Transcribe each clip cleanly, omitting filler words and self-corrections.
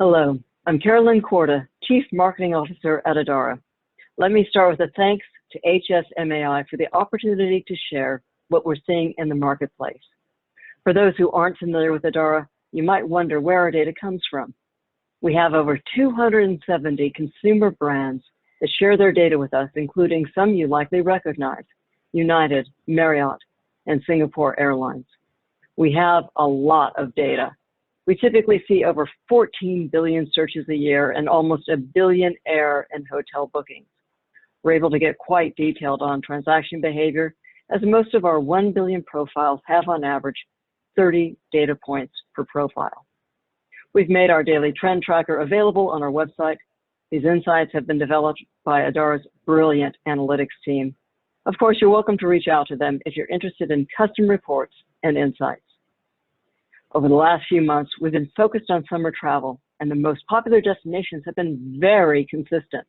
Hello, I'm Carolyn Cord, Chief Marketing Officer at Adara. Let me start with a thanks to HSMAI for the opportunity to share what we're seeing in the marketplace. For those who aren't familiar with Adara, you might wonder where our data comes from. We have over 270 consumer brands that share their data with us, including some you likely recognize: United, Marriott, and Singapore Airlines. We have a lot of data. We typically see over 14 billion searches a year and almost 1 billion air and hotel bookings. We're able to get quite detailed on transaction behavior, as most of our 1 billion profiles have on average 30 data points per profile. We've made our daily trend tracker available on our website. These insights have been developed by Adara's brilliant analytics team. Of course, you're welcome to reach out to them if you're interested in custom reports and insights. Over the last few months, we've been focused on summer travel, and the most popular destinations have been very consistent.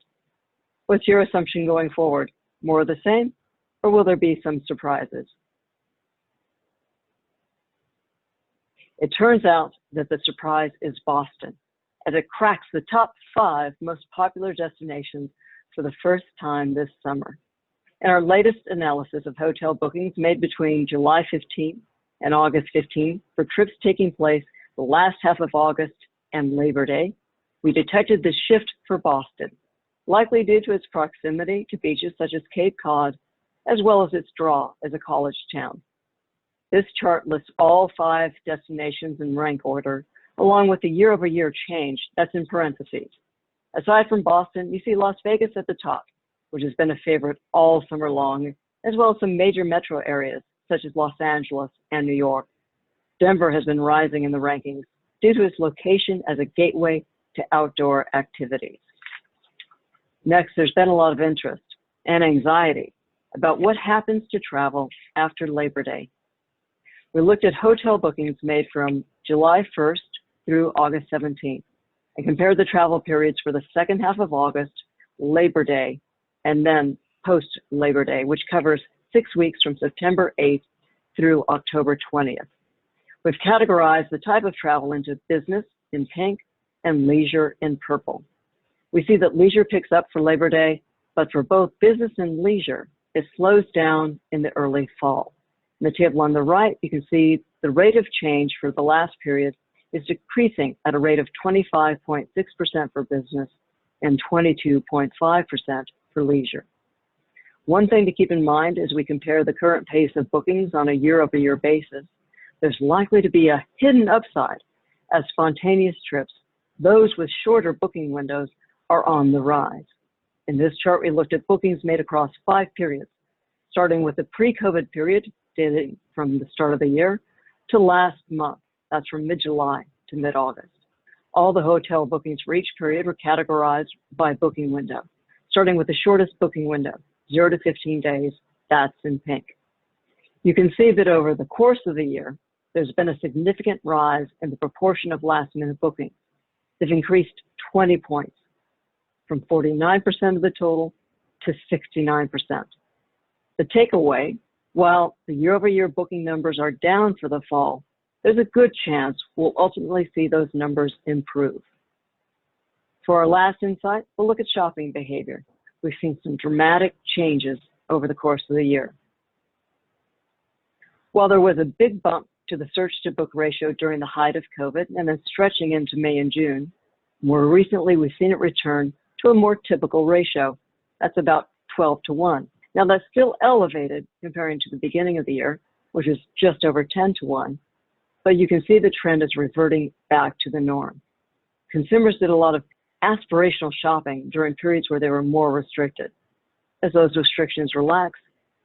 What's your assumption going forward? More of the same, or will there be some surprises? It turns out that the surprise is Boston, as it cracks the top 5 most popular destinations for the first time this summer. In our latest analysis of hotel bookings made between July 15 and August 15 for trips taking place the last half of August and Labor Day, we detected this shift for Boston, likely due to its proximity to beaches such as Cape Cod, as well as its draw as a college town. This chart lists all 5 destinations in rank order, along with the year-over-year change that's in parentheses. Aside from Boston, you see Las Vegas at the top, which has been a favorite all summer long, as well as some major metro areas such as Los Angeles and New York. Denver has been rising in the rankings due to its location as a gateway to outdoor activities. Next, there's been a lot of interest and anxiety about what happens to travel after Labor Day. We looked at hotel bookings made from July 1st through August 17th and compared the travel periods for the second half of August, Labor Day, and then post-Labor Day, which covers 6 weeks from September 8th through October 20th. We've categorized the type of travel into business in pink and leisure in purple. We see that leisure picks up for Labor Day, but for both business and leisure, it slows down in the early fall. In the table on the right, you can see the rate of change for the last period is decreasing at a rate of 25.6% for business and 22.5% for leisure. One thing to keep in mind as we compare the current pace of bookings on a year-over-year basis, there's likely to be a hidden upside as spontaneous trips, those with shorter booking windows, are on the rise. In this chart, we looked at bookings made across 5 periods, starting with the pre-COVID period, dating from the start of the year, to last month. That's from mid-July to mid-August. All the hotel bookings for each period were categorized by booking window, starting with the shortest booking window, 0 to 15 days, that's in pink. You can see that over the course of the year, there's been a significant rise in the proportion of last-minute bookings. They've increased 20 points, from 49% of the total to 69%. The takeaway, while the year-over-year booking numbers are down for the fall, there's a good chance we'll ultimately see those numbers improve. For our last insight, we'll look at shopping behavior. We've seen some dramatic changes over the course of the year. While there was a big bump to the search-to-book ratio during the height of COVID and then stretching into May and June, more recently we've seen it return to a more typical ratio. That's about 12 to 1. Now that's still elevated comparing to the beginning of the year, which is just over 10 to 1, but you can see the trend is reverting back to the norm. Consumers did a lot of aspirational shopping during periods where they were more restricted. As those restrictions relax,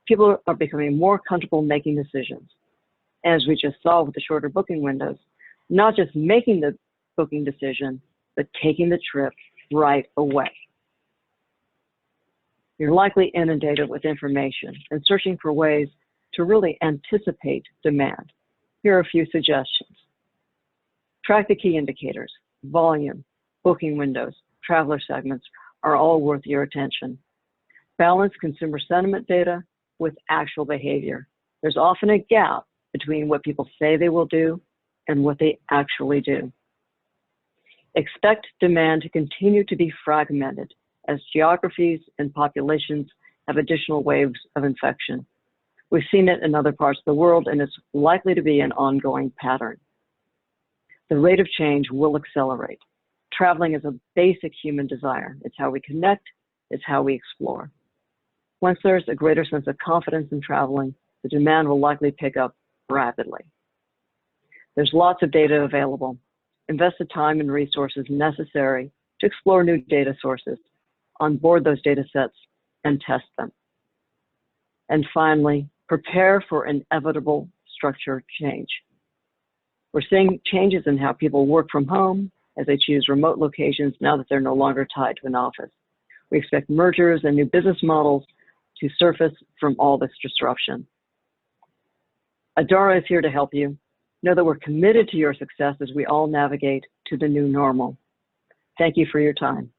people are becoming more comfortable making decisions. As we just saw with the shorter booking windows, not just making the booking decision, but taking the trip right away. You're likely inundated with information and searching for ways to really anticipate demand. Here are a few suggestions. Track the key indicators: volume, booking windows, traveler segments are all worth your attention. Balance consumer sentiment data with actual behavior. There's often a gap between what people say they will do and what they actually do. Expect demand to continue to be fragmented as geographies and populations have additional waves of infection. We've seen it in other parts of the world, and it's likely to be an ongoing pattern. The rate of change will accelerate. Traveling is a basic human desire. It's how we connect, it's how we explore. Once there's a greater sense of confidence in traveling, the demand will likely pick up rapidly. There's lots of data available. Invest the time and resources necessary to explore new data sources, onboard those data sets, and test them. And finally, prepare for inevitable structure change. We're seeing changes in how people work from home as they choose remote locations now that they're no longer tied to an office. We expect mergers and new business models to surface from all this disruption. Adara is here to help you. Know that we're committed to your success as we all navigate to the new normal. Thank you for your time.